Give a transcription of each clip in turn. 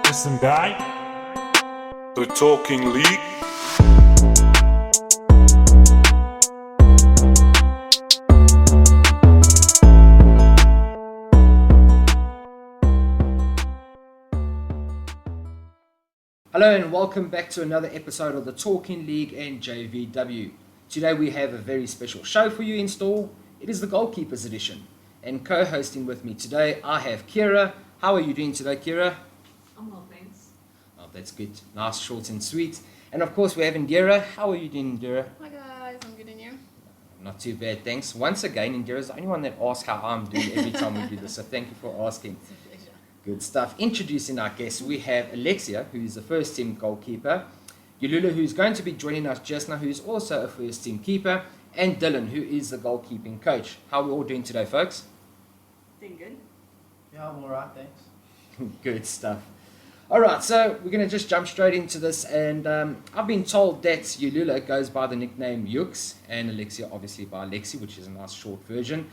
Listen, guy. The Talking League. Hello and welcome back to another episode of the Talking League and JVW. Today we have a very special show for you in store. It is the Goalkeepers edition. And co-hosting with me today I have Kira. How are you doing today, Kira? I'm well, thanks. Oh, that's good. Nice, short and sweet. And of course we have Indira. How are you doing, Indira? Hi guys, I'm good and you? Not too bad, thanks. Once again, Indira is the only one that asks how I'm doing every time we do this, so thank you for asking. It's a pleasure. Good stuff. Introducing our guests, we have Alexia, who is the first team goalkeeper, Yulula, who's going to be joining us just now, who is also a first team keeper, and Dylan, who is the goalkeeping coach. How are we all doing today, folks? Doing good. Yeah, I'm alright, thanks. Good stuff. All right, so we're going to just jump straight into this, and I've been told that Yulula goes by the nickname Yux, and Alexia obviously by Alexi, which is a nice short version.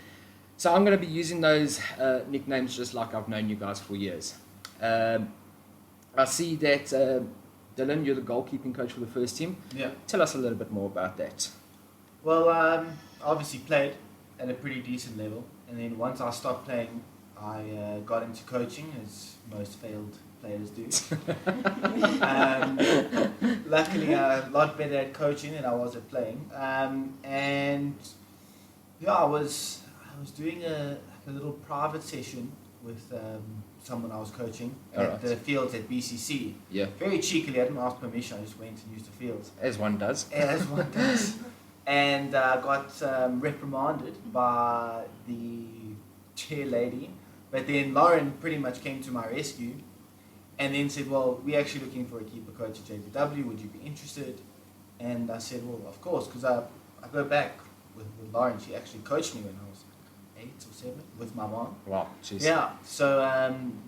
So I'm going to be using those nicknames just like I've known you guys for years. I see that, Dylan, you're the goalkeeping coach for the first team. Yeah. Tell us a little bit more about that. Well, I obviously played at a pretty decent level, and then once I stopped playing, I got into coaching, as most failed players do. Luckily, I'm a lot better at coaching than I was at playing. And yeah, I was doing a little private session with someone I was coaching at the fields at BCC. Yeah. Very cheekily, I didn't ask permission, I just went and used the fields. As one does. As one does. And got reprimanded by the chair lady. But then Lauren pretty much came to my rescue and then said, well, we're actually looking for a keeper coach at JVW, would you be interested? And I said, well, of course, because I go back with Lauren. She actually coached me when I was 8 or 7 with my mom. Wow, jeez. Yeah, so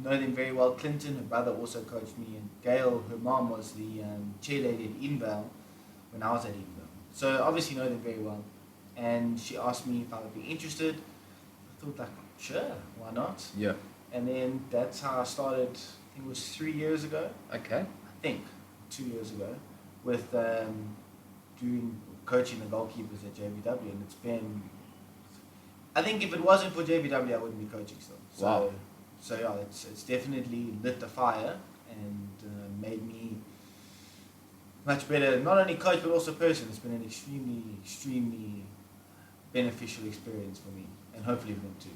know them very well. Clinton, her brother, also coached me, and Gail, her mom, was the chair lady at Edenvale when I was at Edenvale. So obviously know them very well. And she asked me if I would be interested. I thought, like, sure, why not? Yeah. And then that's how I started. I think it was 3 years ago. Okay. I think 2 years ago, with coaching the goalkeepers at JVW, and it's been. I think if it wasn't for JVW, I wouldn't be coaching still. So, wow. So yeah, it's definitely lit the fire and made me much better, not only coach but also person. It's been an extremely beneficial experience for me, and hopefully for them too.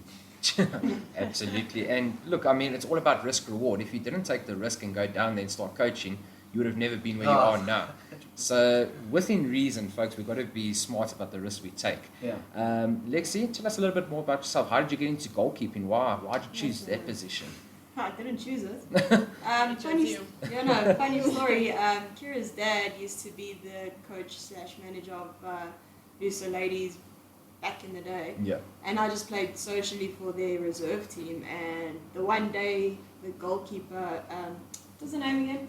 Absolutely. And look, I mean, it's all about risk reward. If you didn't take the risk and go down there and start coaching, you would have never been where you are now. So within reason, folks, we've got to be smart about the risk we take. Yeah. Lexi, tell us a little bit more about yourself. How did you get into goalkeeping? Why did you choose that position? I didn't choose it. Funny story. Kira's dad used to be the coach/manager of Luso Ladies back in the day. Yeah. And I just played socially for their reserve team. And the one day, the goalkeeper, what's her name again?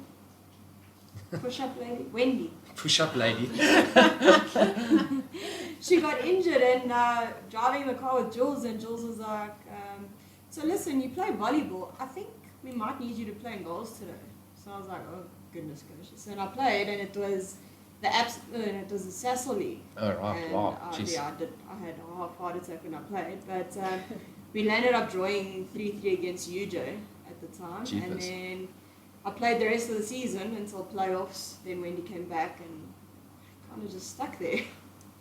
Push-up lady? Wendy. Push-up lady. She got injured and driving the car with Jules, and Jules was like, so listen, you play volleyball. I think we might need you to play in goals today. So I was like, oh goodness gracious. And I played, and it was the Sasol League. Oh right, and, wow. I had a half heart attack when I played, but we ended up drawing 3-3 against UJ at the time. Jeepers. And then I played the rest of the season until playoffs. Then Wendy came back and kind of just stuck there.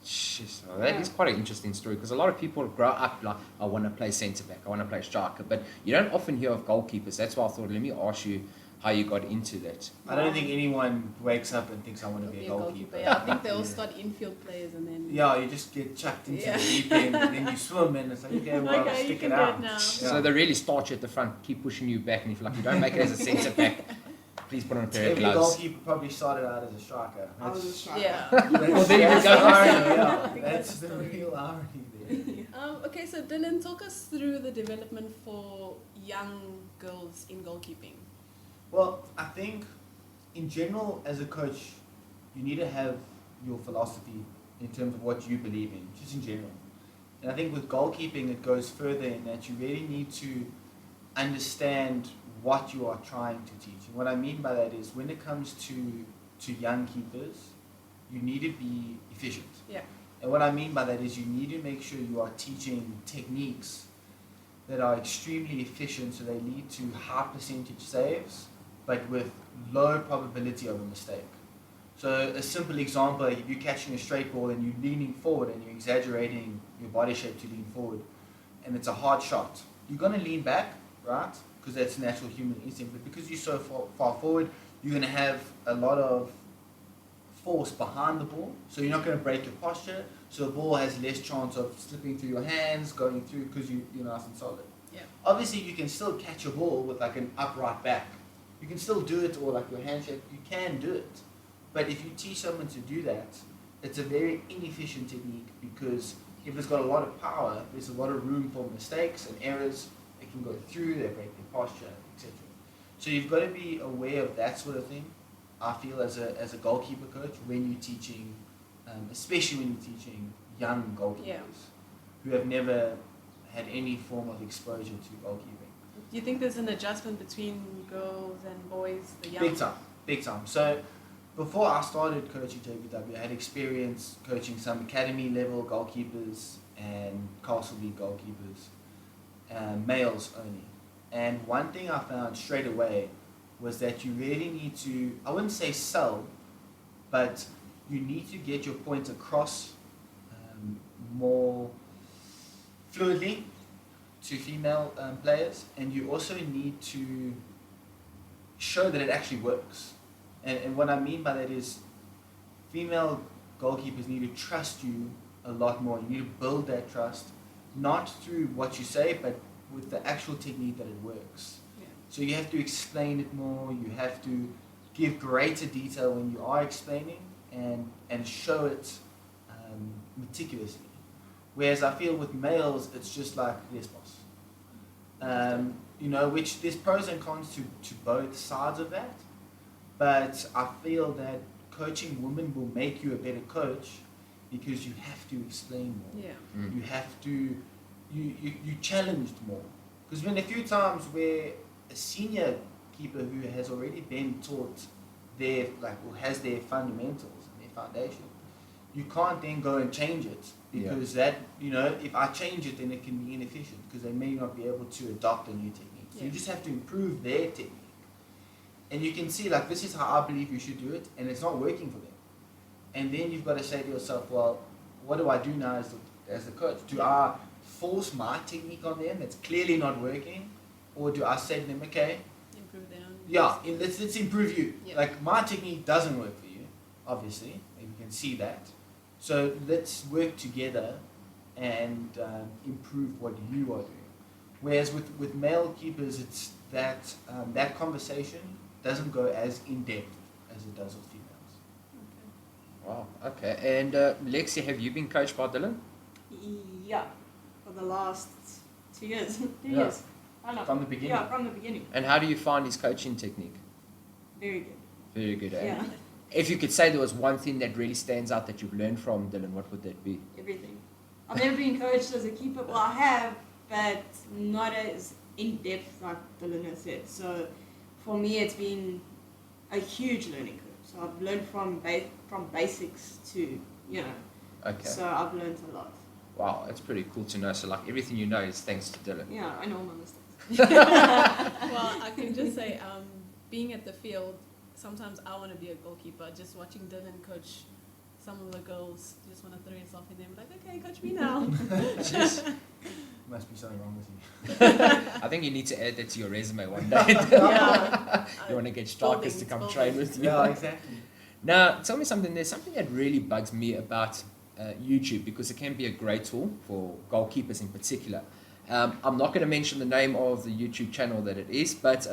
Jeez, well, that is quite an interesting story, because a lot of people grow up like, I want to play centre back, I want to play striker, but you don't often hear of goalkeepers. That's why I thought, let me ask you how you got into that. I don't think anyone wakes up and thinks I want to be a goalkeeper. Yeah, I think they all start infield players and then. Yeah, you just get chucked into the deep end, and then you swim, and it's like, okay, well, Okay, stick you it can do out. it now. So they really start you at the front, keep pushing you back, and if you don't make it as a centre back, please put on a pair of Every gloves. goalkeeper probably started out as a striker. I was a striker. Yeah. Well, then you That's go the irony, I yeah. think That's that's the the real irony there. Okay, so Dylan, talk us through the development for young girls in goalkeeping. Well, I think in general, as a coach, you need to have your philosophy in terms of what you believe in, just in general. And I think with goalkeeping, it goes further in that you really need to understand what you are trying to teach. And what I mean by that is when it comes to young keepers, you need to be efficient. Yeah. And what I mean by that is you need to make sure you are teaching techniques that are extremely efficient so they lead to high percentage saves, but with low probability of a mistake. So a simple example, if you're catching a straight ball and you're leaning forward and you're exaggerating your body shape to lean forward, and it's a hard shot, you're going to lean back, right? Because that's natural human instinct. But because you're so far forward, you're going to have a lot of force behind the ball, so you're not going to break your posture, so the ball has less chance of slipping through your hands, going through, because you're nice and solid. Yeah. Obviously, you can still catch a ball with like an upright back. You can still do it, or like your handshake, you can do it. But if you teach someone to do that, it's a very inefficient technique, because if it's got a lot of power, there's a lot of room for mistakes and errors. They can go through, they break their posture, etc. So you've got to be aware of that sort of thing. I feel as a goalkeeper coach, when you're teaching, especially when you're teaching young goalkeepers who have never had any form of exposure to goalkeeping. Do you think there's an adjustment between girls and boys, the young? Big time. So before I started coaching JVW, I had experience coaching some academy level goalkeepers and Castle League goalkeepers, males only. And one thing I found straight away was that you really need to, I wouldn't say sell, but you need to get your point across more fluidly to female players, and you also need to show that it actually works. And what I mean by that is female goalkeepers need to trust you a lot more. You need to build that trust, not through what you say, but with the actual technique that it works. So you have to explain it more, you have to give greater detail when you are explaining, and show it meticulously. Whereas I feel with males, it's just like, yes boss. Which there's pros and cons to both sides of that. But I feel that coaching women will make you a better coach, because you have to explain more. Yeah. You have to, you challenged more. Because been a few times where a senior keeper who has already been taught has their fundamentals and their foundation, you can't then go and change it, because if I change it, then it can be inefficient, because they may not be able to adopt a new technique. So you just have to improve their technique. And you can see, like, this is how I believe you should do it, and it's not working for them. And then you've got to say to yourself, well, what do I do now as the coach? Do I force my technique on them that's clearly not working? Or do I say to them, okay, Improve them. yeah, let's improve you. Yeah. Like, my technique doesn't work for you, obviously, and you can see that. So let's work together and improve what you are doing. Whereas with male keepers, it's that that conversation doesn't go as in-depth as it does with females. Wow, okay. And Lexi, have you been coached by Dylan? Yeah, for the last 2 years. 2 Yeah. years. I don't know. From the beginning? Yeah, from the beginning. And how do you find his coaching technique? Very good. Very good. Eh? Yeah, If you could say there was one thing that really stands out that you've learned from Dylan, what would that be? everything. I've never been coached as a keeper. Well, I have, but not as in-depth like Dylan has said. So for me, it's been a huge learning curve. So I've learned from basics to, Okay. so I've learned a lot. Wow, that's pretty cool to know. So like everything you know is thanks to Dylan. Yeah, I know all my mistakes. Well, I can just say, being at the field, sometimes I want to be a goalkeeper. Just watching Dylan coach some of the girls, you just want to throw yourself in there and be like, okay, coach me now. Must be something wrong with you. I think you need to add that to your resume one day. Yeah. You want to get strikers to come train with you. Yeah, exactly. Now, tell me something. There's something that really bugs me about YouTube, because it can be a great tool for goalkeepers in particular. I'm not going to mention the name of the YouTube channel that it is, but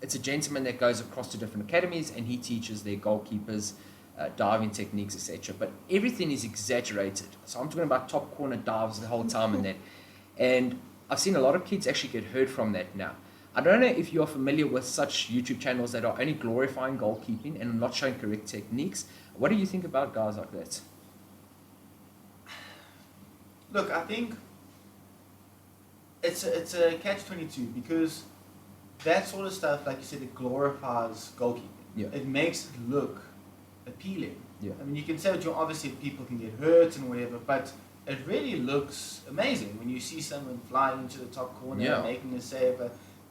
it's a gentleman that goes across to different academies and he teaches their goalkeepers diving techniques, etc. But everything is exaggerated. So I'm talking about top corner dives the whole time and that. And I've seen a lot of kids actually get hurt from that now. I don't know if you're familiar with such YouTube channels that are only glorifying goalkeeping and not showing correct techniques. What do you think about guys like that? Look, I think it's a catch-22, because that sort of stuff, like you said, it glorifies goalkeeping. Yeah. It makes it look appealing. Yeah. I mean, you can say what you obviously people can get hurt and whatever, but it really looks amazing when you see someone flying into the top corner Yeah. and making a save.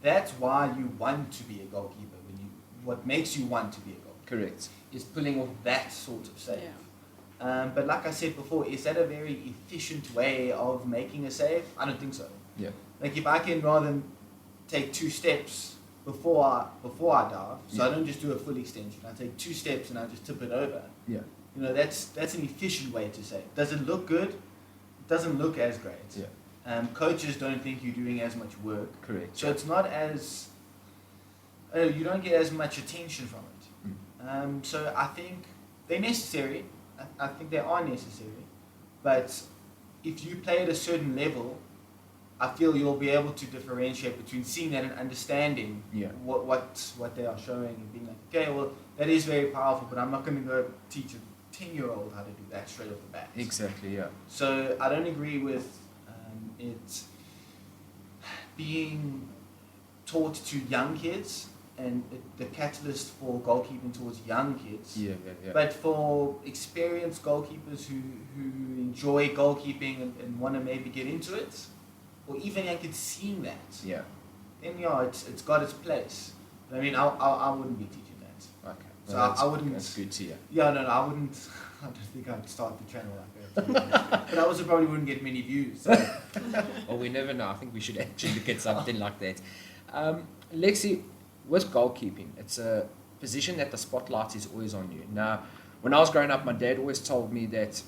That's why you want to be a goalkeeper. What makes you want to be a goalkeeper Correct. is pulling off that sort of save. Yeah. But like I said before, is that a very efficient way of making a save? I don't think so. Yeah. Like if I can rather than take 2 steps before I dive, so I don't just do a full extension. I take 2 steps and I just tip it over. Yeah. You know, that's an efficient way to save. Does it look good? It doesn't look as great. Yeah. Coaches don't think you're doing as much work, Correct. so it's not as you don't get as much attention from it. So I think they're necessary. I think they are necessary, but if you play at a certain level, I feel you'll be able to differentiate between seeing that and understanding Yeah. what they are showing and being like, okay, well, that is very powerful, but I'm not going to go teach a 10-year-old how to do that straight off the bat. Exactly. Yeah. So I don't agree with it being taught to young kids and the catalyst for goalkeeping towards young kids. Yeah. But for experienced goalkeepers who enjoy goalkeeping and want to maybe get into it, or even young kids seeing that, Yeah. then it's got its place. But I mean, I wouldn't be teaching that. Okay. So Well, I wouldn't. That's good to hear. Yeah, no, I wouldn't. I don't think I'd start the channel like that. But I also probably wouldn't get many views. So. Well, we never know. I think we should actually look at something like that. Lexi, with goalkeeping, it's a position that the spotlight is always on you. Now, when I was growing up, my dad always told me that,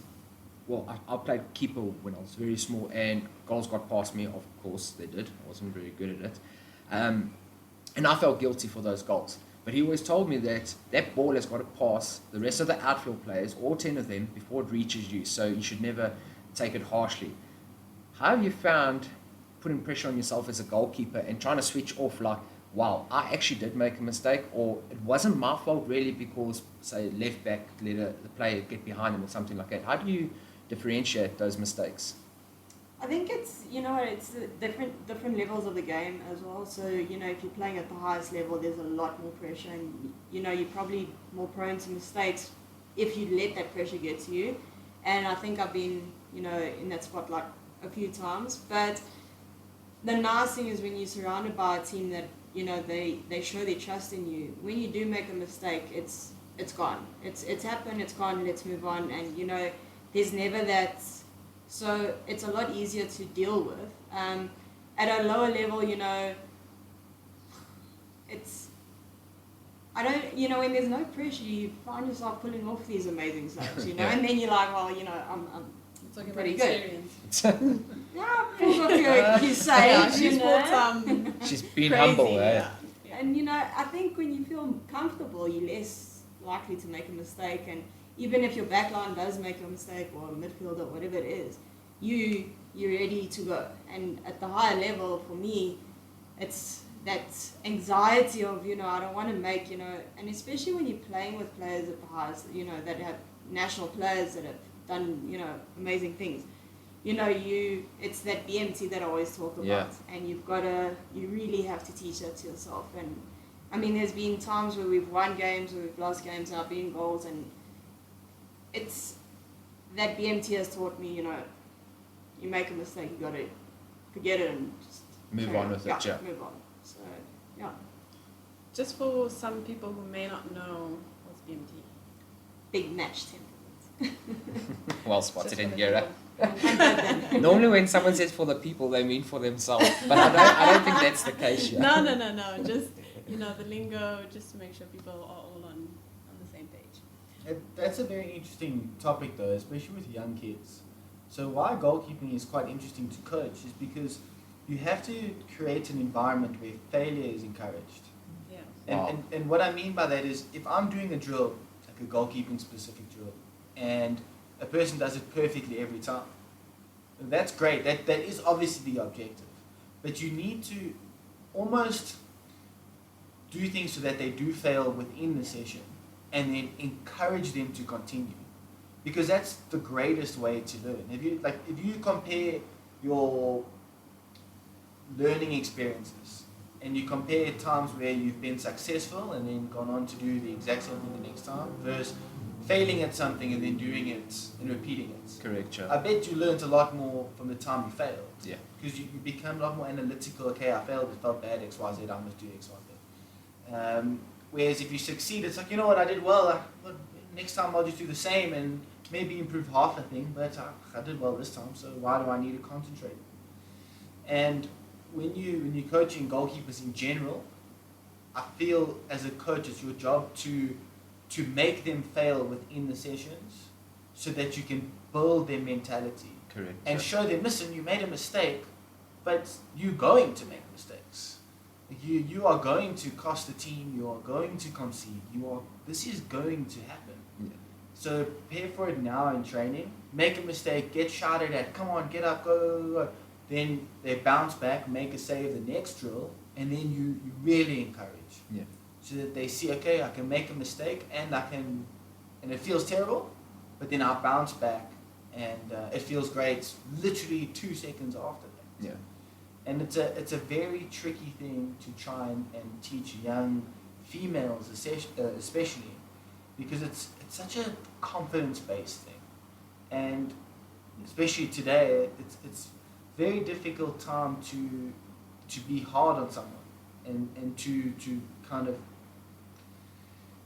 well, I played keeper when I was very small, and goals got past me. Of course, they did. I wasn't very good at it. And I felt guilty for those goals. But he always told me that that ball has got to pass the rest of the outfield players, all 10 of them, before it reaches you. So you should never take it harshly. How have you found putting pressure on yourself as a goalkeeper and trying to switch off like, wow, I actually did make a mistake, or it wasn't my fault really because, say, left back let the player get behind him or something like that? How do you differentiate those mistakes? I think it's the different levels of the game as well. So if you're playing at the highest level, there's a lot more pressure, and you're probably more prone to mistakes if you let that pressure get to you. And I think I've been in that spotlight a few times. But the nice thing is when you're surrounded by a team that they show their trust in you. When you do make a mistake, it's gone. It's happened. It's gone. Let's move on. And there's never that. So it's a lot easier to deal with. At a lower level, it's. I don't. When there's no pressure, you find yourself pulling off these amazing saves. Yeah. And then you're like, well, I'm Talking pretty about good. experience. Yeah, pulls off your saves. She's brought She's been crazy, humble, eh? yeah. And I think when you feel comfortable, you're less likely to make a mistake. And even if your backline does make a mistake, or a midfielder, whatever it is, you're ready to go. And at the higher level, for me, it's that anxiety of I don't want to make and especially when you're playing with players at the highest, that have national players that have done amazing things. It's that BMT that I always talk about, Yeah. and you really have to teach that to yourself. And I mean, there's been times where we've won games, where we've lost games, and I've been goals, and it's that BMT has taught me, you make a mistake, you got to forget it and just Move on with it, yeah. Move on. So, yeah, Just for some people who may not know what's BMT. big match temperament. Well spotted Just in for the here. people. Normally when someone says for the people, they mean for themselves. But I don't think that's the case here. No. Just the lingo, just to make sure people are all on the same page. That's a very interesting topic though, especially with young kids. So why goalkeeping is quite interesting to coach is because you have to create an environment where failure is encouraged. Yeah. Wow. And what I mean by that is if I'm doing a drill, like a goalkeeping specific drill, and a person does it perfectly every time, that's great. That is obviously the objective. But you need to almost do things so that they do fail within the session and then encourage them to continue. Because that's the greatest way to learn. If you compare your learning experiences and you compare times where you've been successful and then gone on to do the exact same thing the next time versus failing at something and then doing it and repeating it. Correct, sure. I bet you learned a lot more from the time you failed. Yeah. Because you become a lot more analytical. Okay, I failed, it felt bad, X, Y, Z, I must do X, Y, Z. Whereas if you succeed, it's like, you know what, I did well, next time I'll just do the same and maybe improve half a thing, but I did well this time, so why do I need to concentrate? And when you're coaching goalkeepers in general, I feel as a coach it's your job to make them fail within the sessions so that you can build their mentality. Correct. And show them, listen, you made a mistake, but you're going to make mistakes. You are going to cost the team, you are going to concede, this is going to happen. Yeah. So prepare for it now in training, make a mistake, get shouted at, come on, get up, go. Then they bounce back, make a save the next drill, and then you really encourage. Yeah. So that they see, okay, I can make a mistake and and it feels terrible, but then I bounce back and it feels great literally 2 seconds after that. Yeah. And it's a very tricky thing to try and teach young females especially because it's such a confidence-based thing. And especially today, it's very difficult time to be hard on someone and to kind of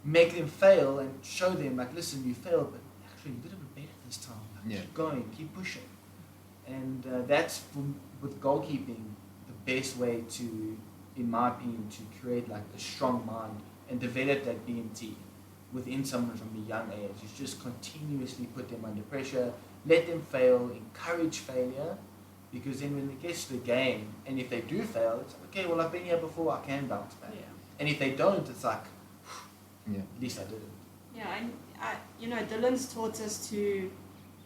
make them fail and show them like, listen, you failed, but actually you did a bit better this time. Like, keep going, keep pushing. And that's with goalkeeping the best way to, in my opinion, to create like a strong mind and develop that BMT within someone from a young age. Is just continuously put them under pressure, let them fail, encourage failure, because then when it gets to the game, and if they do fail, it's like, okay, well, I've been here before, I can bounce back. Yeah. And if they don't, it's like, yeah, at least I did it. Yeah, and Dylan's taught us to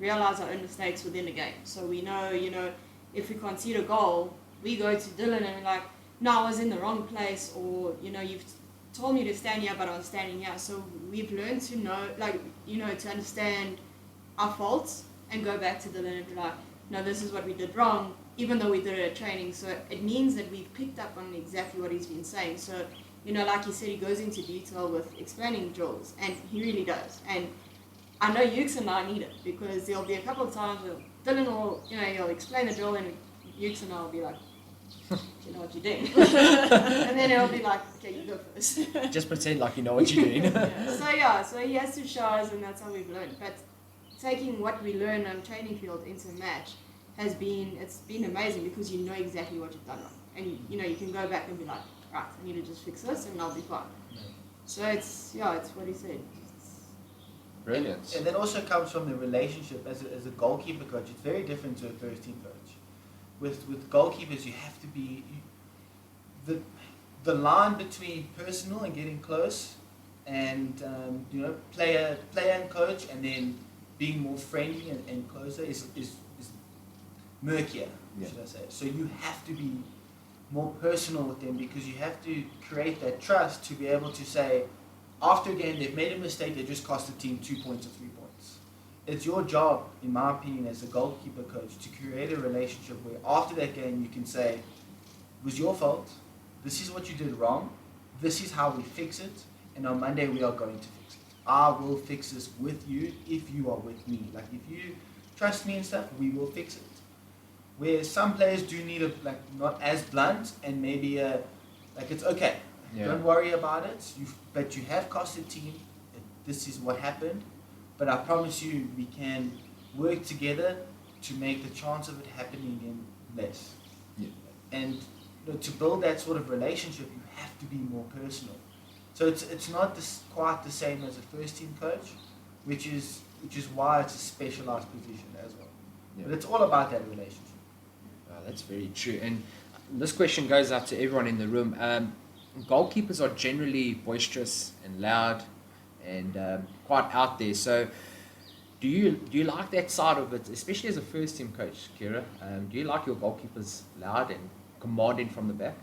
realize our own mistakes within the game. So we know, if we concede a goal, we go to Dylan and we're like, no, I was in the wrong place, or, you've told me to stand here, but I was standing here. So we've learned to know, to understand our faults and go back to Dylan and be like, no, this is what we did wrong, even though we did it at training. So it means that we've picked up on exactly what he's been saying. So, like he said, he goes into detail with explaining drills, and he really does. And I know Ukes and I need it, because there'll be a couple of times where Dylan will, he'll explain the drill, and Ukes and I will be like, do you know what you're doing? And then he'll be like, okay, you go first. Just pretend like you know what you're doing. So he has to show us, and that's how we've learned. But taking what we learn on training field into a match it's been amazing, because you know exactly what you've done wrong. And you can go back and be like, right, I need to just fix this and I'll be fine. Yeah. So it's what he said. Brilliant. And that also comes from the relationship as a goalkeeper coach. It's very different to a first team coach. With goalkeepers, you have to be the line between personal and getting close, and player and coach, and then being more friendly and closer is murkier, should I say. So you have to be more personal with them, because you have to create that trust to be able to say, after a game, they've made a mistake, they just cost the team 2 points or 3 points. It's your job, in my opinion, as a goalkeeper coach, to create a relationship where after that game you can say, it was your fault, this is what you did wrong, this is how we fix it, and on Monday we are going to fix it. I will fix this with you if you are with me. Like, if you trust me and stuff, we will fix it. Where some players do need not as blunt, and maybe it's okay. Yeah. Don't worry about it. But you have cost the team. This is what happened. But I promise you, we can work together to make the chance of it happening again less. Yeah. And to build that sort of relationship, you have to be more personal. So it's not quite the same as a first team coach, which is why it's a specialized position as well. Yeah. But it's all about that relationship. That's very true. And this question goes out to everyone in the room. Goalkeepers are generally boisterous and loud and quite out there. So do you like that side of it, especially as a first team coach, Kira? Do you like your goalkeepers loud and commanding from the back?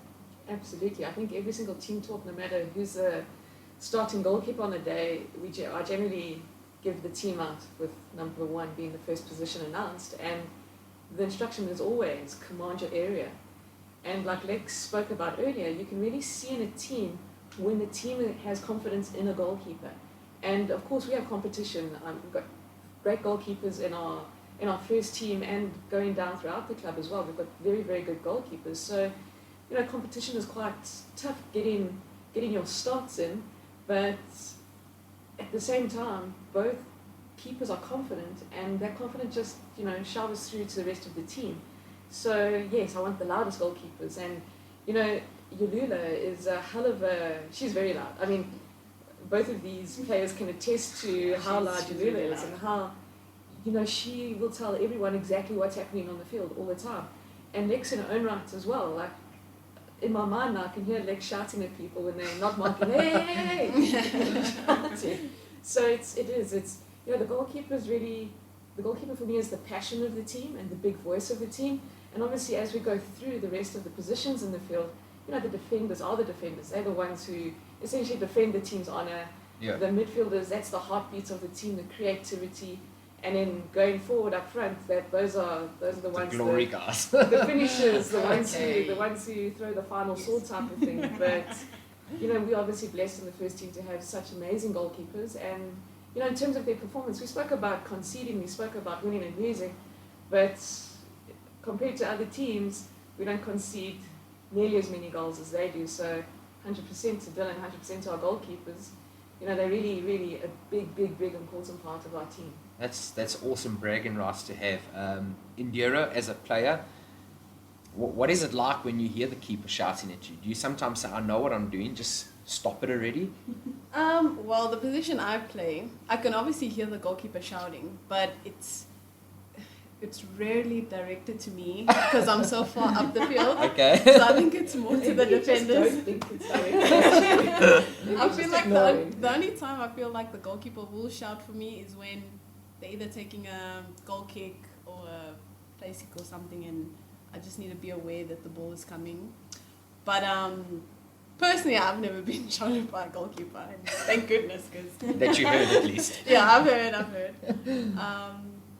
Absolutely. I think every single team talk, no matter who's a starting goalkeeper on the day, I generally give the team out with number 1 being the first position announced, and the instruction is always command your area. And like Lex spoke about earlier, you can really see in a team when the team has confidence in a goalkeeper. And of course, we have competition. We've got great goalkeepers in our first team and going down throughout the club as well. We've got very, very good goalkeepers. So, competition is quite tough getting your starts in, but at the same time, both keepers are confident, and that confidence just, showers through to the rest of the team. So, yes, I want the loudest goalkeepers. And, Yulula is a hell of a... She's very loud. I mean, both of these players can attest to how loud Yulula is and how, she will tell everyone exactly what's happening on the field all the time. And Lex in her own right as well. Like, in my mind now, I can hear Lex shouting at people when they're not marking, hey! Shouting. So it's the goalkeeper is really... The goalkeeper for me is the passion of the team and the big voice of the team. And obviously, as we go through the rest of the positions in the field, the defenders are the defenders. They're the ones who essentially defend the team's honour. Yeah. The midfielders, that's the heartbeat of the team, the creativity. And then going forward up front, those are the ones, the glory guys, the finishers, the ones who throw the final sword type of thing. But we're obviously blessed in the first team to have such amazing goalkeepers. And in terms of their performance, we spoke about conceding, we spoke about winning and losing, but compared to other teams, we don't concede nearly as many goals as they do. So 100% to Dylan, 100% to our goalkeepers. They're really, really a big important part of our team. That's awesome bragging rights to have. Indira, as a player, what is it like when you hear the keeper shouting at you? Do you sometimes say, I know what I'm doing, just stop it already? Well, the position I play, I can obviously hear the goalkeeper shouting, but it's rarely directed to me because I'm so far up the field. Okay. So I think it's more to the defenders. I feel like the only time I feel like the goalkeeper will shout for me is when they're either taking a goal kick or a place kick or something, and I just need to be aware that the ball is coming. But personally, I've never been shouted by a goalkeeper, and thank goodness, because That you heard at least. yeah, I've heard.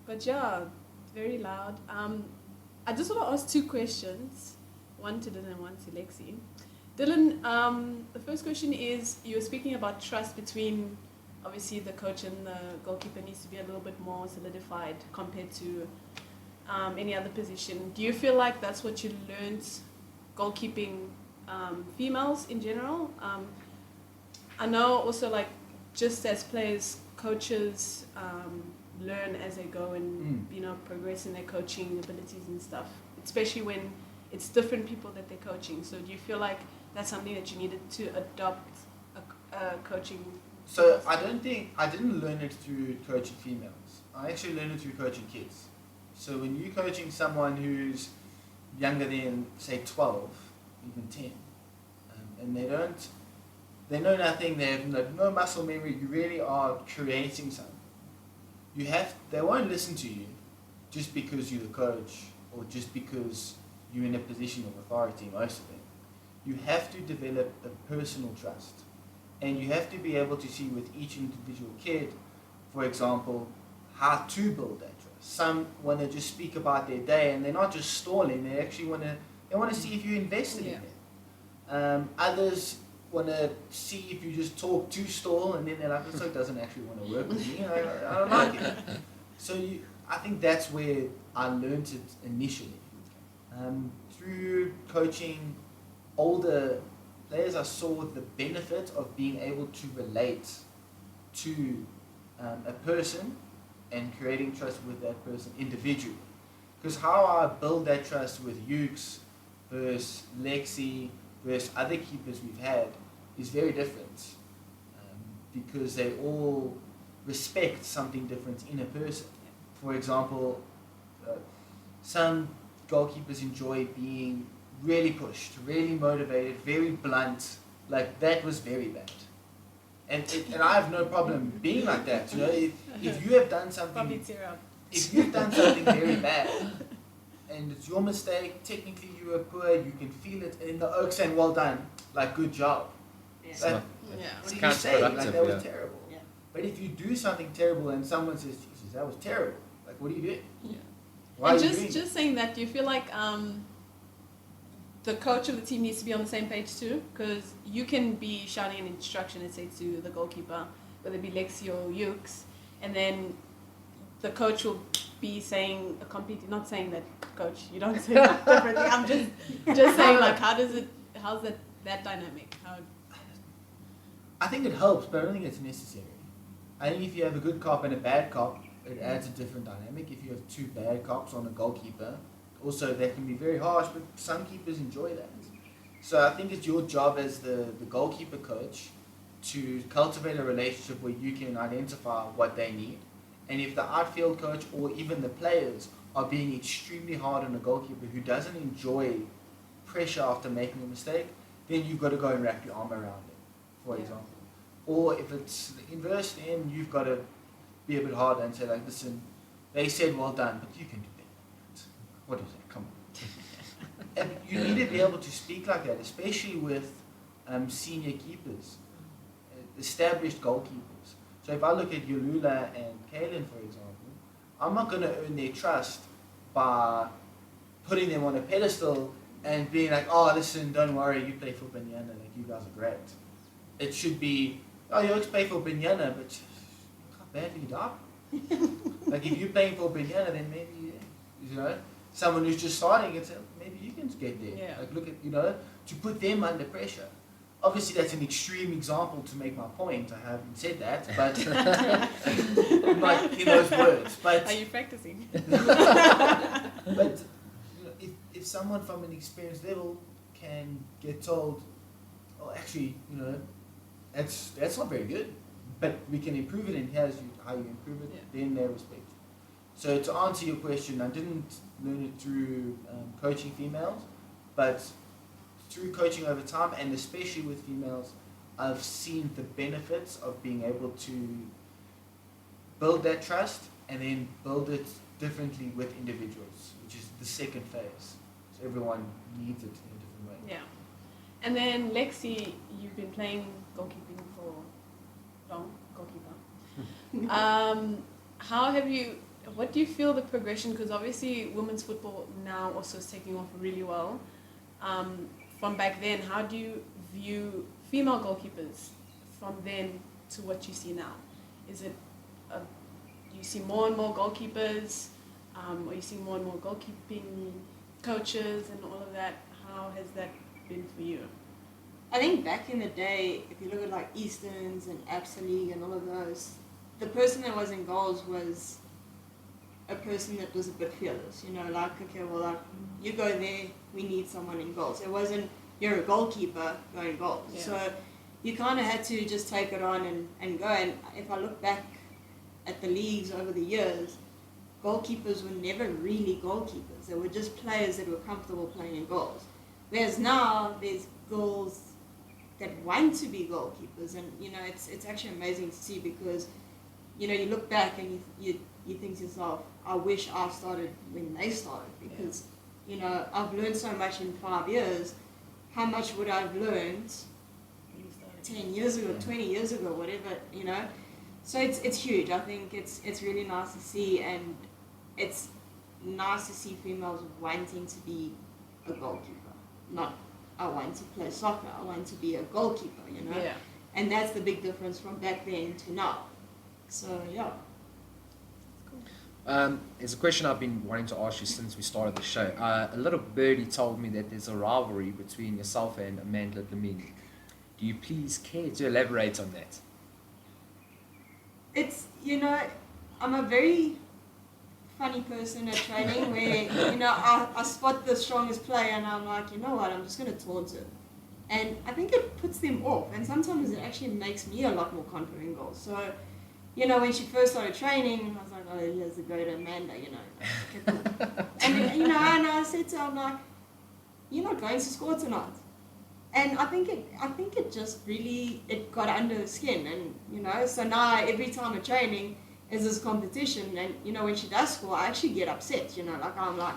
But yeah, very loud. I just want to ask two questions, one to Dylan and one to Lexi. Dylan, the first question is, you were speaking about trust between, obviously, the coach and the goalkeeper needs to be a little bit more solidified compared to any other position. Do you feel like that's what you learned goalkeeping females in general? I know also, like, just as players, coaches learn as they go and progress in their coaching abilities and stuff, especially when it's different people that they're coaching. So do you feel like that's something that you needed to adopt a coaching? So I didn't learn it through coaching females. I actually learned it through coaching kids. So when you're coaching someone who's younger than, say, 12, even 10, and they know nothing, they have no muscle memory, you really are creating something. They won't listen to you just because you're the coach or just because you're in a position of authority, most of them. You have to develop a personal trust. And you have to be able to see with each individual kid, for example, how to build that trust. Some want to just speak about their day and they're not just stalling, they actually want to see if you're invested in them. Others want to see if you just talk to stall and then they're like, this doesn't actually want to work with me, I don't like it. So I think that's where I learned it initially. Through coaching older players, I saw the benefit of being able to relate to a person and creating trust with that person individually. Because how I build that trust with Ukes versus Lexi versus other keepers we've had is very different, because they all respect something different in a person. For example, some goalkeepers enjoy being really pushed, really motivated, very blunt. Like, that was very bad. And I have no problem being like that. If you have done something, if you've done something very bad, and it's your mistake, technically you were poor, you can feel it, and the Oaks saying, well done, like, good job. Yeah. What do you say? Like, that was terrible. Yeah. But if you do something terrible and someone says, Jesus, that was terrible, like, what are you doing? Yeah. Why and are you doing just saying that, do you feel like the coach of the team needs to be on the same page too, because you can be shouting an instruction and say to the goalkeeper, whether it be Lexi or Yukes, and then the coach will be saying a completely, not saying that, coach, you don't say that differently. I'm just saying, like, how's that dynamic? How? I think it helps, but I don't think it's necessary. I think if you have a good cop and a bad cop, it adds a different dynamic. If you have two bad cops on a goalkeeper, also that can be very harsh, but some keepers enjoy that. So I think it's your job as the goalkeeper coach to cultivate a relationship where you can identify what they need. And if the outfield coach or even the players are being extremely hard on a goalkeeper who doesn't enjoy pressure after making a mistake, then you've got to go and wrap your arm around it, for example. Or if it's the inverse, then you've got to be a bit harder and say, like, listen, they said well done, but you can do better. What is it? Come on. And you need to be able to speak like that, especially with senior keepers, established goalkeepers. So if I look at Yolula and Kaylin, for example, I'm not going to earn their trust by putting them on a pedestal and being like, oh, listen, don't worry, you play for Binyana, like, you guys are great. It should be, oh, you play for Binyana, but how badly you die. Like, if you're playing for Binyana, then maybe, you know, someone who's just starting, it's maybe you can get there. Yeah. Like, look at, you know, to put them under pressure. Obviously, that's an extreme example to make my point. I haven't said that, but not in those words. But Are you practicing? but you know, if someone from an experienced level can get told, oh, actually, you know, that's not very good, but we can improve it, and here's how you improve it, then they respect you. So to answer your question, I didn't learn it through coaching females, but through coaching over time, and especially with females, I've seen the benefits of being able to build that trust and then build it differently with individuals, which is the second phase. So everyone needs it in a different way. Yeah. And then Lexi, you've been playing goalkeeping for long, goalkeeper. What do you feel the progression, because obviously women's football now also is taking off really well. From back then, how do you view female goalkeepers from then to what you see now? Is it, do you see more and more goalkeepers, or you see more and more goalkeeping coaches and all of that? How has that been for you? I think back in the day, if you look at like Easterns and Absa League and all of those, the person that was in goals was a person that was a bit fearless, you know, like, okay, well, like, you go there, we need someone in goals. It wasn't, you're a goalkeeper, go in goals. Yeah. So you kind of had to just take it on and go. And if I look back at the leagues over the years, goalkeepers were never really goalkeepers. They were just players that were comfortable playing in goals. Whereas now, there's girls that want to be goalkeepers. And, you know, it's actually amazing to see, because, you know, you look back and you think to yourself, I wish I started when they started, because, you know, I've learned so much in 5 years. How much would I have learned 10 years ago, 20 years ago, whatever, you know? So it's huge. I think it's really nice to see, and it's nice to see females wanting to be a goalkeeper. Not, I want to play soccer, I want to be a goalkeeper, you know? Yeah. And that's the big difference from back then to now. So, yeah. It's a question I've been wanting to ask you since we started the show. A little birdie told me that there's a rivalry between yourself and Amanda Lamini. Do you please care to elaborate on that? It's, you know, I'm a very funny person at training where, you know, I spot the strongest player and I'm like, you know what, I'm just going to taunt him. And I think it puts them off, and sometimes it actually makes me a lot more confident in goals. So, you know, when she first started training, I was like, oh, here's the great Amanda, you know. And, you know, and I said to her, I'm like, you're not going to score tonight. And I think it just really, it got under her skin. And, you know, so now every time at training is this competition. And, you know, when she does score, I actually get upset, you know. Like, I'm like,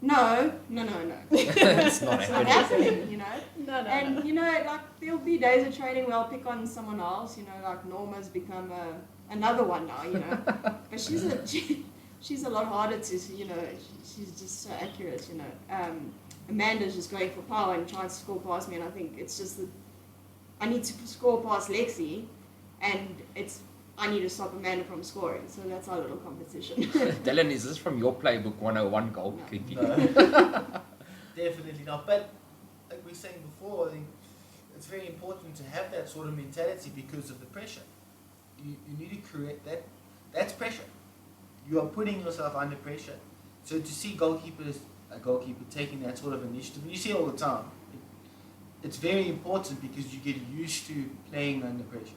no. It's not It's not happening, you know. No. And, you know, like, there'll be days of training where I'll pick on someone else, you know, like Norma's become another one now, you know. But she's a lot harder to, you know, she's just so accurate, you know. Amanda's just going for power and trying to score past me, and I think it's just that I need to score past Lexi, and I need to stop Amanda from scoring. So that's our little competition. Dylan, is this from your playbook 101 goalkeeping? No, definitely not. But like we were saying before, I think it's very important to have that sort of mentality because of the pressure. You need to create that. That's pressure. You are putting yourself under pressure. So to see a goalkeeper taking that sort of initiative, and you see it all the time, it's very important because you get used to playing under pressure.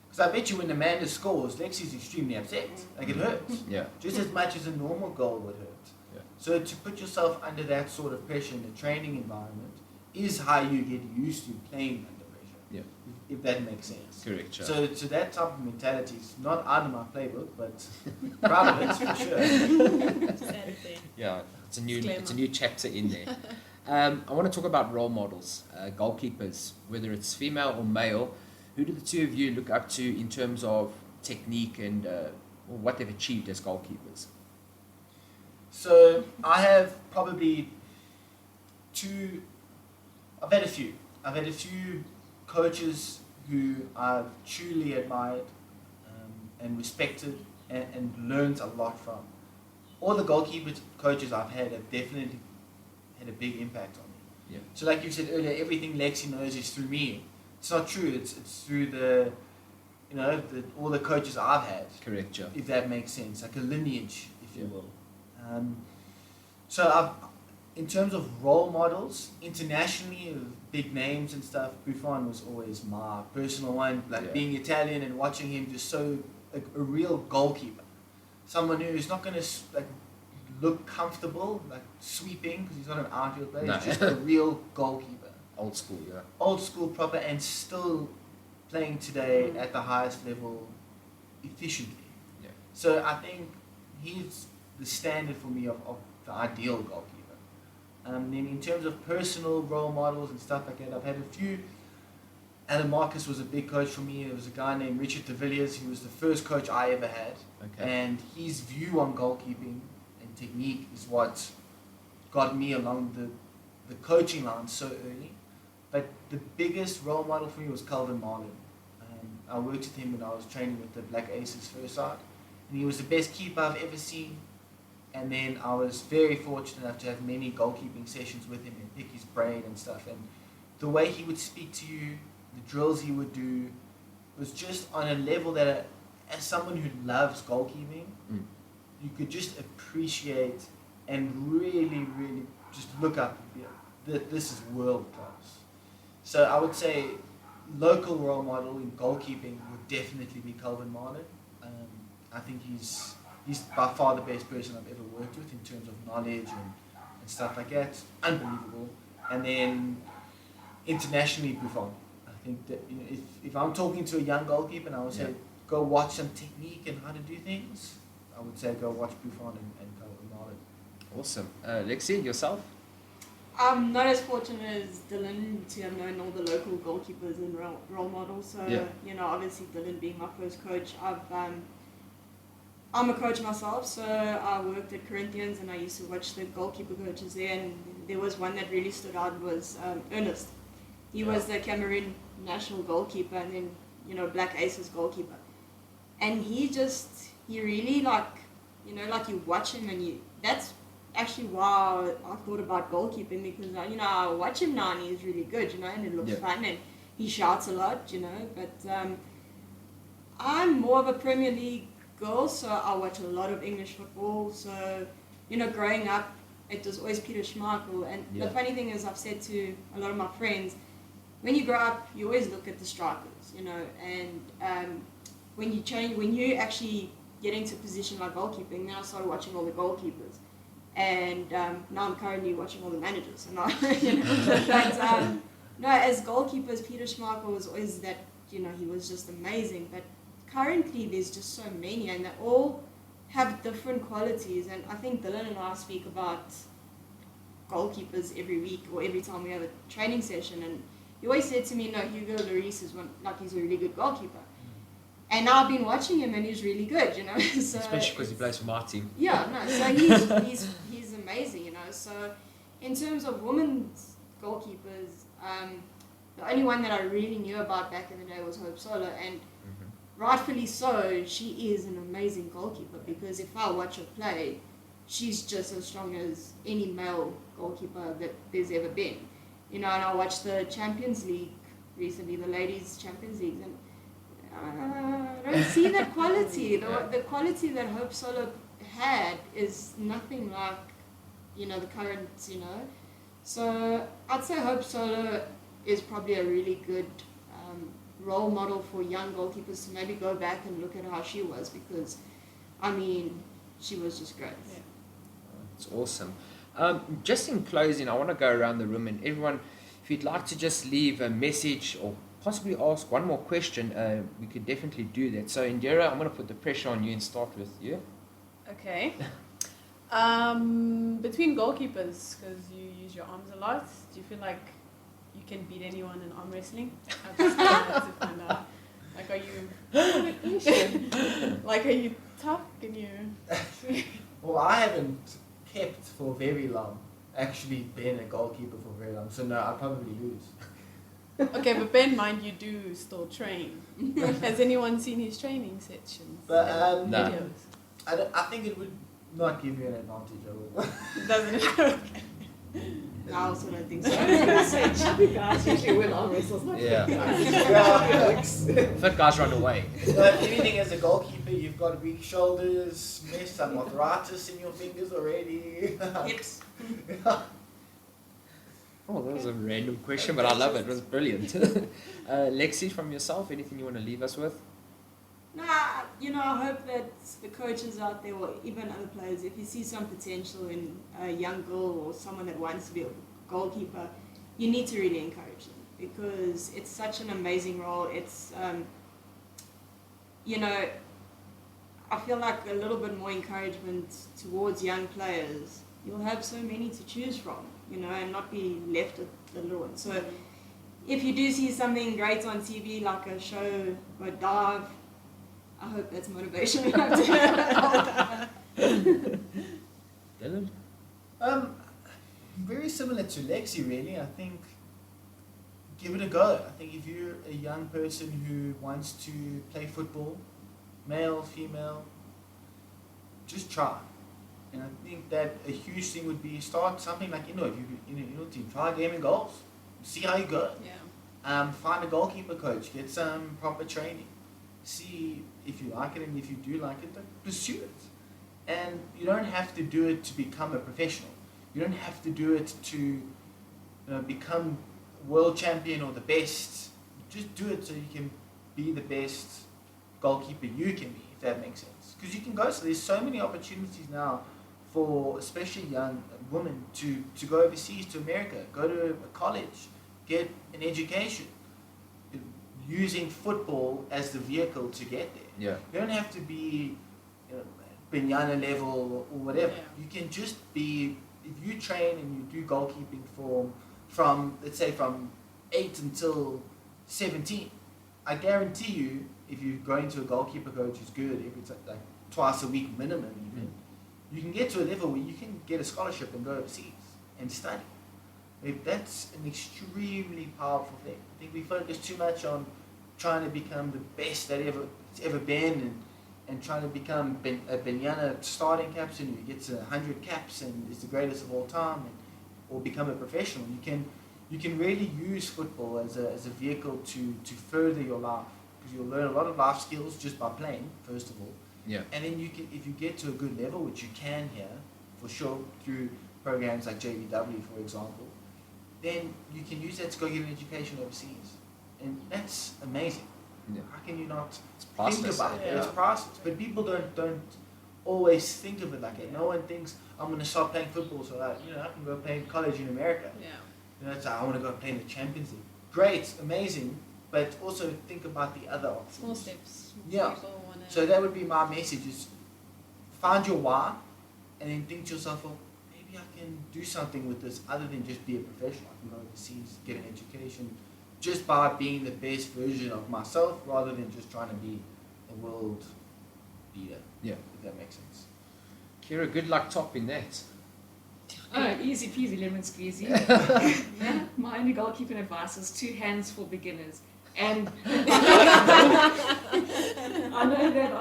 Because I bet you when Amanda scores, Lexi's extremely upset. Like it hurts. Yeah. Just as much as a normal goal would hurt. Yeah. So to put yourself under that sort of pressure in a training environment is how you get used to playing under pressure. Yeah. If that makes sense. Correct. Sure. So that type of mentality is not out of my playbook, but proud of it for sure. Just add it there. Yeah, it's a Disclaimer. new chapter in there. I want to talk about role models, goalkeepers, whether it's female or male. Who do the two of you look up to in terms of technique and what they've achieved as goalkeepers? So I have probably I've had a few coaches who I've truly admired and respected and learned a lot from. All the goalkeeper coaches I've had have definitely had a big impact on me. Yeah. So like you said earlier, everything Lexi knows is through me. It's not true. It's through all the coaches I've had. Correct, Joe. If that makes sense, like a lineage, if you Yeah. will. So in terms of role models, internationally, of big names and stuff, Buffon was always my personal one. Like Yeah. being Italian and watching him just a real goalkeeper. Someone who's not going to look comfortable, like sweeping, because he's not an outfield player. No. He's just a real goalkeeper. Old school, yeah. Old school, proper, and still playing today at the highest level efficiently. Yeah. So I think he's the standard for me of the ideal goalkeeper. Then in terms of personal role models and stuff like that, I've had a few. Alan Marcus was a big coach for me. There was a guy named Richard de Villiers. He was the first coach I ever had. Okay. And his view on goalkeeping and technique is what got me along the coaching line so early. But the biggest role model for me was Calvin Marlin. I worked with him when I was training with the Black Aces first side. And he was the best keeper I've ever seen. And then I was very fortunate enough to have many goalkeeping sessions with him and pick his brain and stuff. And the way he would speak to you, the drills he would do, was just on a level that, as someone who loves goalkeeping, you could just appreciate and really, really just look up and be like, this is world class. So I would say local role model in goalkeeping would definitely be Calvin Marlin. I think he's by far the best person I've ever worked with in terms of knowledge and stuff like that. Unbelievable. And then internationally, Buffon. I think that if I'm talking to a young goalkeeper and I would say go watch some technique and how to do things, I would say go watch Buffon and Calvin Marlin. Awesome. Lexi, yourself? I'm not as fortunate as Dylan to have known all the local goalkeepers and role models. So, obviously Dylan being my first coach, I'm a coach myself, so I worked at Corinthians and I used to watch the goalkeeper coaches there, and there was one that really stood out was Ernest. He was the Cameroon national goalkeeper and then, Black Aces goalkeeper. And he really you watch him and that's actually why I thought about goalkeeping, because I watch him now and he's really good, and it looks fun and he shouts a lot, but I'm more of a Premier League girl, so I watch a lot of English football. So growing up it was always Peter Schmeichel, and the funny thing is I've said to a lot of my friends, when you grow up you always look at the strikers, and when you actually get into a position like goalkeeping, then I started watching all the goalkeepers. And now I'm currently watching all the managers. And but no, as goalkeepers, Peter Schmeichel was always that, he was just amazing. But currently there's just so many, and they all have different qualities. And I think Dylan and I speak about goalkeepers every week or every time we have a training session. And he always said to me, no, Hugo Lloris is he's a really good goalkeeper. And now I've been watching him and he's really good, So especially because he plays for my team. Yeah, no, so he's amazing, So in terms of women's goalkeepers, the only one that I really knew about back in the day was Hope Solo, and rightfully so, she is an amazing goalkeeper, because if I watch her play, she's just as strong as any male goalkeeper that there's ever been. You know, and I watched the Champions League recently, the ladies' Champions League, and I don't see that quality. The quality that Hope Solo had is nothing like, you know, the current, you know. So I'd say Hope Solo is probably a really good role model for young goalkeepers to maybe go back and look at how she was, because, I mean, she was just great. Yeah. It's awesome. Just in closing, I want to go around the room, and everyone, if you'd like to just leave a message or possibly ask one more question, we could definitely do that. So Indira, I'm going to put the pressure on you and start with you. Okay. Between goalkeepers, because you use your arms a lot, do you feel like you can beat anyone in arm wrestling? I just wanted to find out. Like, are you tough? Can you? Well, I haven't kept for very long, actually been a goalkeeper for very long, so no, I'll probably lose. Okay, but bear in mind you do still train. Has anyone seen his training sessions? But No. Videos? I think it would not give you an advantage at all. Doesn't it? Okay. I also don't think so. I was going to say, chubby guys usually win arm wrestles. Not Yeah. Yeah. Fit guys run away. So if anything, as a goalkeeper, you've got weak shoulders, some arthritis in your fingers already. Hips. Oh, that was a random question, but I love it. It was brilliant. Lexi, from yourself, anything you want to leave us with? Nah, you know, I hope that the coaches out there, or even other players, if you see some potential in a young girl or someone that wants to be a goalkeeper, you need to really encourage them, because it's such an amazing role. It's, you know, I feel like a little bit more encouragement towards young players. You'll have so many to choose from, you know, and not be left with the little ones. So if you do see something great on TV, like a show or a dive, I hope that's motivation enough to Dylan? Very similar to Lexi, really. I think give it a go. I think if you're a young person who wants to play football, male, female, just try. And I think that a huge thing would be start something like, you know, if you in your team, try a game in goals, see how you go. Yeah. Find a goalkeeper coach, get some proper training, see if you like it, and if you do like it, then pursue it. And you don't have to do it to become a professional. You don't have to do it to become world champion or the best. Just do it so you can be the best goalkeeper you can be, if that makes sense. Because you can go, so there's so many opportunities now for especially young women to go overseas to America, go to a college, get an education, using football as the vehicle to get there. Yeah. You don't have to be Binyana level or whatever. Yeah. You can just be, if you train and you do goalkeeping from let's say from 8 until 17, I guarantee you, if you're going to a goalkeeper coach who's good, if it's like twice a week minimum even, you can get to a level where you can get a scholarship and go overseas and study. That's an extremely powerful thing. I think we focus too much on trying to become the best that it's ever been, and trying to become a Binyana starting captain who gets 100 caps and is the greatest of all time, or become a professional. You can really use football as a vehicle to further your life, because you'll learn a lot of life skills just by playing, first of all. Yeah. And then you can, if you get to a good level, which you can here for sure through programs like JVW, for example, then you can use that to go get an education overseas, and that's amazing. Yeah. How can you not It's think priceless. about it? Yeah. It's priceless, but people don't always think of it like that. No one thinks I'm going to start playing football so that I can go play in college in America. Yeah. It's like, I want to go play in the Champions League. Great, amazing, but also think about the other options. Small steps. Yeah. People wanna... So that would be my message: is find your why, and then think to yourself, well, maybe I can do something with this other than just be a professional. I can go overseas, get an education, just by being the best version of myself, rather than just trying to be a world beater. Yeah. If that makes sense. Kira, good luck topping that. Oh, easy peasy lemon squeezy. My only goalkeeping advice is 2 hands for beginners. And I know that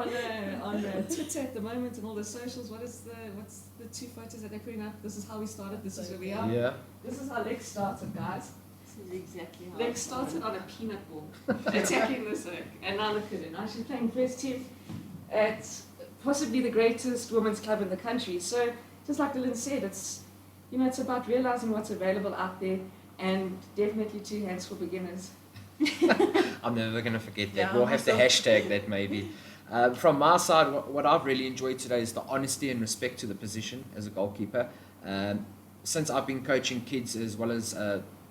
on Twitter at the moment and all the socials, what's the 2 photos that they're putting up? This is how we started, this is where we are. Yeah. This is how Lex started, guys. This is exactly how Lex started on a peanut ball, attacking this hook. And now look at it. Now she's playing first team at possibly the greatest women's club in the country. So, just like Dylan said, it's about realizing what's available out there, and definitely 2 hands for beginners. I'm never going to forget that. Yeah, We'll have to myself. hashtag that maybe. From my side, what I've really enjoyed today is the honesty and respect to the position as a goalkeeper. Since I've been coaching kids as well as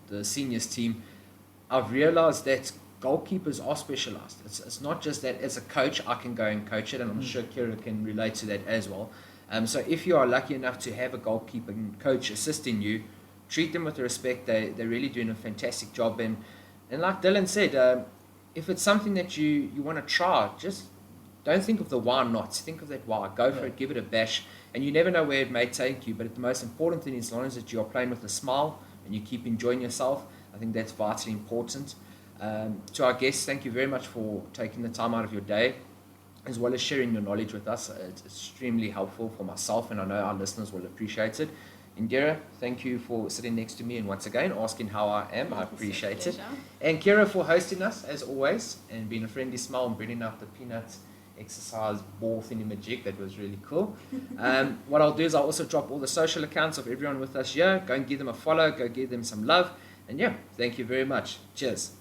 the seniors team, I've realized that goalkeepers are specialized. It's not just that as a coach I can go and coach it, and I'm sure Kira can relate to that as well. So if you are lucky enough to have a goalkeeping coach assisting you, treat them with respect. They're really doing a fantastic job. And like Dylan said, if it's something that you want to try, just don't think of the why nots. Think of that why. Go for it, give it a bash. And you never know where it may take you. But the most important thing is, as long as that you're playing with a smile and you keep enjoying yourself, I think that's vitally important. To our guests, thank you very much for taking the time out of your day, as well as sharing your knowledge with us. It's extremely helpful for myself, and I know our listeners will appreciate it. Indira, thank you for sitting next to me and once again asking how I am. I appreciate it. And Kira for hosting us as always and being a friendly smile and bringing out the peanut exercise ball thingy-majig. That was really cool. What I'll do is I'll also drop all the social accounts of everyone with us here. Go and give them a follow. Go give them some love. And yeah, thank you very much. Cheers.